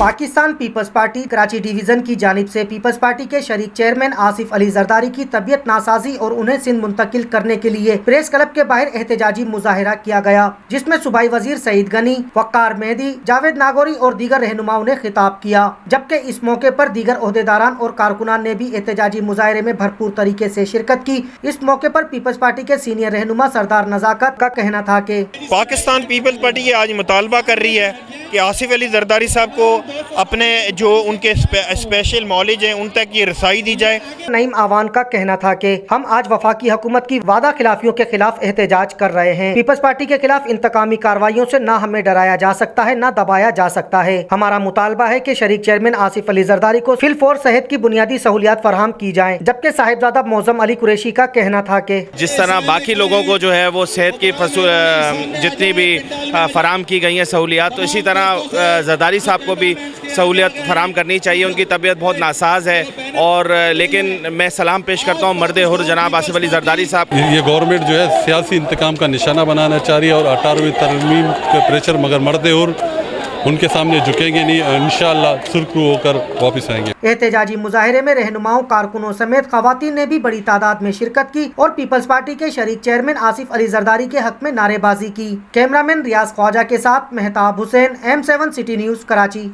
Pakistan Peoples Party Karachi division की जानिब से पीपल्स पार्टी के शरीक चेयरमैन आसिफ अली जरदारी की तबीयत नासाजी और उन्हें सिंध मुंतकिल करने के लिए प्रेस क्लब के बाहर एहतजाजी मुजाहिरा किया गया, जिसमें सूबाई वजीर सईद गनी, वक्कार मेहदी, जावेद नागौरी और दीगर रहनुमाओं ने खिताब किया। जबकि इस मौके पर दीगर ओहदेदारान और कारकुनान ने भी एहतजाजी मुजाहिरे में भरपूर तरीके से शिरकत की। इस मौके पर पीपल्स पार्टी के सीनियर रहनुमा सरदार नजाकत का कहना था कि पाकिस्तान पीपल्स पार्टी ये आज मुतालबा कर रही है कि आसिफ अली जरदारी साहब को अपने जो उनके स्पेशल नॉलेज हैं उन तक ये रसाई दी जाए। नईम आवान का कहना था कि हम आज वफाकी हुकूमत की वादा खिलाफियों के खिलाफ एहतजाज कर रहे हैं। पीपल्स पार्टी के खिलाफ इंतकामी कार्रवाइयों से ना हमें डराया जा सकता है, ना दबाया जा सकता है। हमारा मुतालबा है कि शरीक चेयरमैन आसिफ अली जरदारी को फिलफौर सेहत की बुनियादी सहूलियात फराहम की जाएं। जबकि साहिबजादा मौजम अली कुरैशी का कहना था कि जिस तरह बाकी लोगों को जो है वो सेहत की जितनी भी फराम की गई हैं सहूलियात, तो इसी तरह जरदारी साहब को भी सहूलियत फराम करनी चाहिए। उनकी तबीयत बहुत नासाज है और लेकिन मैं सलाम पेश करता हूँ मर्द हुर जनाब आसिफ अली जरदारी साहब। ये गवर्नमेंट जो है सियासी इंतकाम का निशाना बनाना चाह रही है और 18वीं तरमीम के प्रेशर, मगर मर्द हुर उनके सामने झुकेंगे नहीं, इंशाअल्लाह सुरखरू होकर वापस आएंगे। एहतजाजी मुजाहिरे में रहनुमाओं, कारकुनों समेत खवातीन ने भी बड़ी तादाद में शिरकत की और पीपल्स पार्टी के शरीक चेयरमैन आसिफ अली जरदारी के हक में नारेबाजी की। कैमरामैन रियाज ख्वाजा के साथ Mehtab Hussain, M7 City News, Karachi.